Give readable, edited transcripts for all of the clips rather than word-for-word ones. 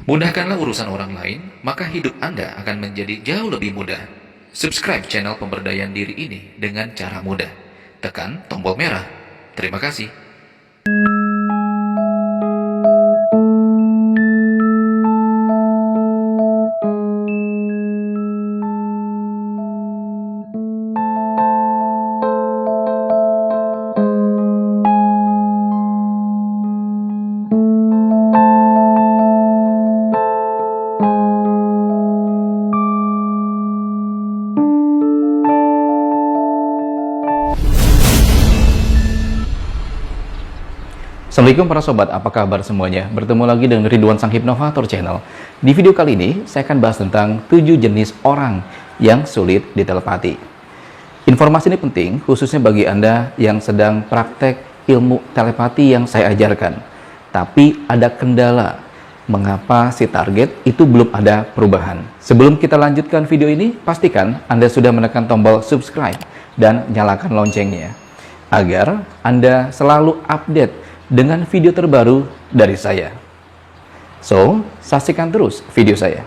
Mudahkanlah urusan orang lain, maka hidup Anda akan menjadi jauh lebih mudah. Subscribe channel pemberdayaan diri ini dengan cara mudah. Tekan tombol merah. Terima kasih. Assalamualaikum para sobat, apa kabar semuanya? Bertemu lagi dengan Ridwan Sang Hipnovator Channel. Di video kali ini, saya akan bahas tentang 7 jenis orang yang sulit ditelepati. Informasi ini penting, khususnya bagi Anda yang sedang praktek ilmu telepati yang saya ajarkan. Tapi ada kendala, mengapa si target itu belum ada perubahan. Sebelum kita lanjutkan video ini, pastikan Anda sudah menekan tombol subscribe dan nyalakan loncengnya, agar Anda selalu update dengan video terbaru dari saya. So, saksikan terus video saya.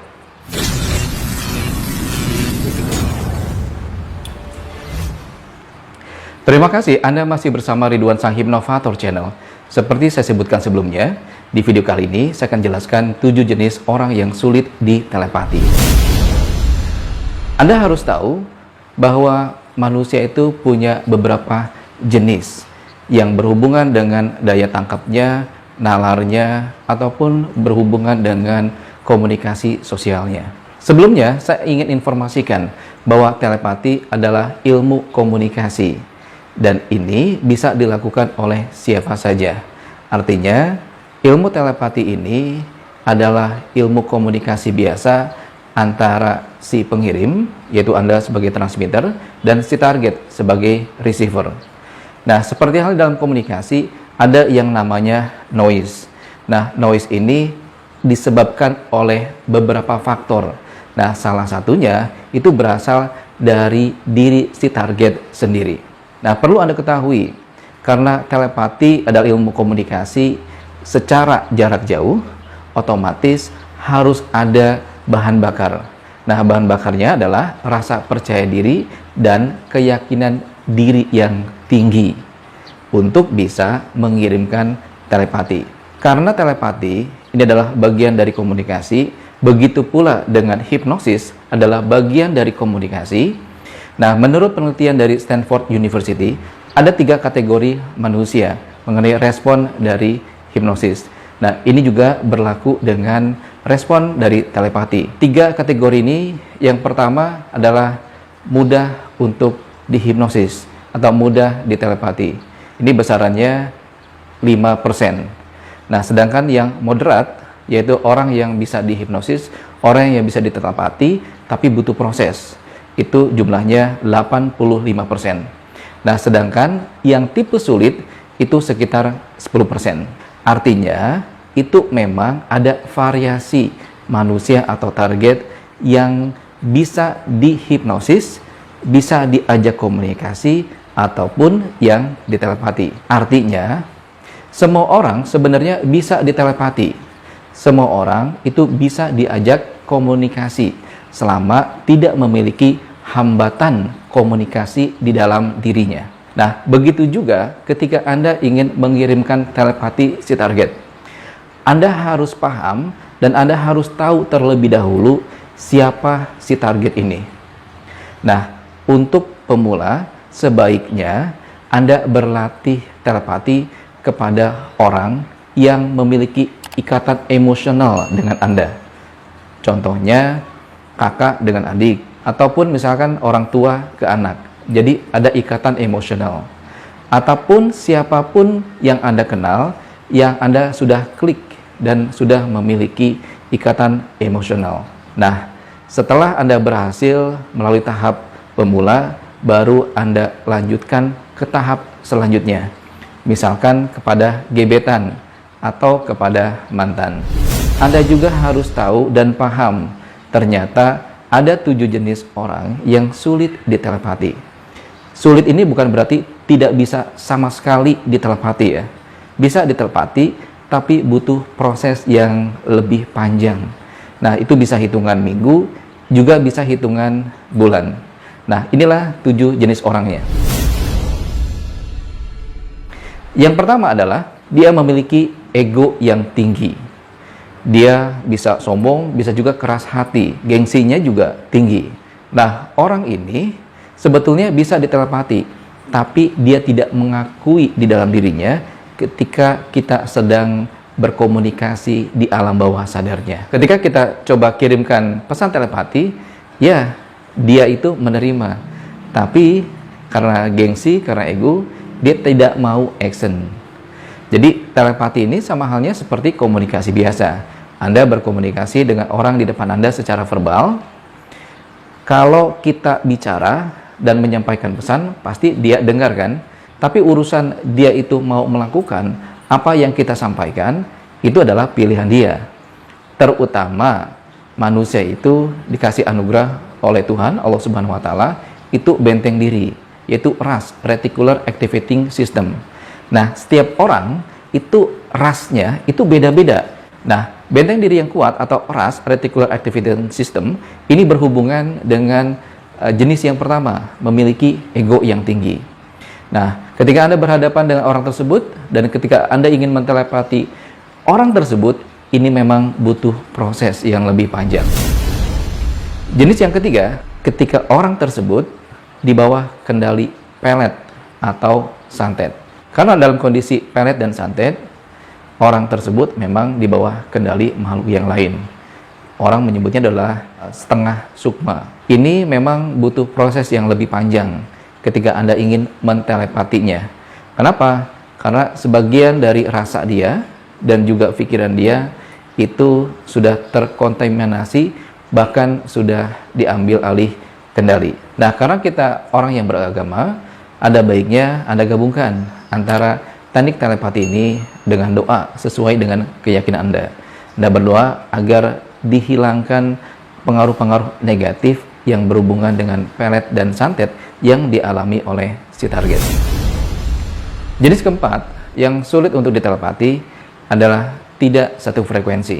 Terima kasih Anda masih bersama Ridwan Sang Hipnovator Channel. Seperti saya sebutkan sebelumnya, di video kali ini saya akan jelaskan 7 jenis orang yang sulit ditelepati. Anda harus tahu bahwa manusia itu punya beberapa jenis yang berhubungan dengan daya tangkapnya, nalarnya, ataupun berhubungan dengan komunikasi sosialnya. Sebelumnya, saya ingin informasikan bahwa telepati adalah ilmu komunikasi, dan ini bisa dilakukan oleh siapa saja. Artinya, ilmu telepati ini adalah ilmu komunikasi biasa antara si pengirim, yaitu Anda sebagai transmitter, dan si target sebagai receiver. Nah, seperti hal dalam komunikasi, ada yang namanya noise. Nah, noise ini disebabkan oleh beberapa faktor. Nah, salah satunya itu berasal dari diri si target sendiri. Nah, perlu Anda ketahui, karena telepati adalah ilmu komunikasi secara jarak jauh, otomatis harus ada bahan bakar. Nah, bahan bakarnya adalah rasa percaya diri dan keyakinan diri yang tinggi untuk bisa mengirimkan telepati. Karena telepati ini adalah bagian dari komunikasi, begitu pula dengan hipnosis adalah bagian dari komunikasi. Nah, menurut penelitian dari Stanford University, ada 3 kategori manusia mengenai respon dari hipnosis. Nah, ini juga berlaku dengan respon dari telepati. 3 kategori ini, yang pertama adalah mudah untuk dihipnosis atau mudah ditelepati. Ini besarannya 5%. Nah, sedangkan yang moderat, yaitu orang yang bisa dihipnosis, orang yang bisa ditelepati tapi butuh proses, itu jumlahnya 85%. Nah, sedangkan yang tipe sulit itu sekitar 10%. Artinya, itu memang ada variasi manusia atau target yang bisa dihipnosis, bisa diajak komunikasi, ataupun yang ditelepati. Artinya, semua orang sebenarnya bisa ditelepati. Semua orang itu bisa diajak komunikasi selama tidak memiliki hambatan komunikasi di dalam dirinya. Nah, begitu juga ketika Anda ingin mengirimkan telepati si target. Anda harus paham dan Anda harus tahu terlebih dahulu siapa si target ini. Nah, untuk pemula, sebaiknya Anda berlatih telepati kepada orang yang memiliki ikatan emosional dengan Anda. Contohnya, kakak dengan adik, ataupun misalkan orang tua ke anak. Jadi ada ikatan emosional. Ataupun siapapun yang Anda kenal, yang Anda sudah klik dan sudah memiliki ikatan emosional. Nah, setelah Anda berhasil melalui tahap pemula, baru Anda lanjutkan ke tahap selanjutnya. Misalkan kepada gebetan atau kepada mantan. Anda juga harus tahu dan paham, ternyata ada 7 jenis orang yang sulit ditelepati. Sulit ini bukan berarti tidak bisa sama sekali ditelepati ya. Bisa ditelepati, tapi butuh proses yang lebih panjang. Nah, itu bisa hitungan minggu, juga bisa hitungan bulan. Nah, inilah 7 jenis orangnya. Yang pertama adalah dia memiliki ego yang tinggi. Dia bisa sombong, bisa juga keras hati, gengsinya juga tinggi. Nah, orang ini sebetulnya bisa ditelepati, tapi dia tidak mengakui di dalam dirinya ketika kita sedang berkomunikasi di alam bawah sadarnya. Ketika kita coba kirimkan pesan telepati, ya dia itu menerima. Tapi karena gengsi, karena ego, dia tidak mau action. Jadi telepati ini sama halnya seperti komunikasi biasa. Anda berkomunikasi dengan orang di depan Anda secara verbal. Kalau kita bicara dan menyampaikan pesan, pasti dia dengar kan? Tapi urusan dia itu mau melakukan apa yang kita sampaikan, itu adalah pilihan dia. Terutama manusia itu dikasih anugerah oleh Tuhan, Allah Subhanahu wa Ta'ala, itu benteng diri, yaitu RAS, Reticular Activating System. Nah, setiap orang itu RAS-nya itu beda-beda. Nah, benteng diri yang kuat atau RAS, Reticular Activating System, ini berhubungan dengan jenis yang pertama, memiliki ego yang tinggi. Nah, ketika Anda berhadapan dengan orang tersebut, dan ketika Anda ingin mentelepati orang tersebut, ini memang butuh proses yang lebih panjang. Jenis yang ketiga, ketika orang tersebut di bawah kendali pelet atau santet. Karena dalam kondisi pelet dan santet, orang tersebut memang di bawah kendali makhluk yang lain. Orang menyebutnya adalah setengah sukma. Ini memang butuh proses yang lebih panjang ketika Anda ingin mentelepatinya. Kenapa? Karena sebagian dari rasa dia dan juga pikiran dia itu sudah terkontaminasi, bahkan sudah diambil alih kendali. Nah, karena kita orang yang beragama, ada baiknya Anda gabungkan antara teknik telepati ini dengan doa sesuai dengan keyakinan Anda. Anda berdoa agar dihilangkan pengaruh-pengaruh negatif yang berhubungan dengan pelet dan santet yang dialami oleh si target. Jenis keempat yang sulit untuk ditelepati adalah tidak satu frekuensi.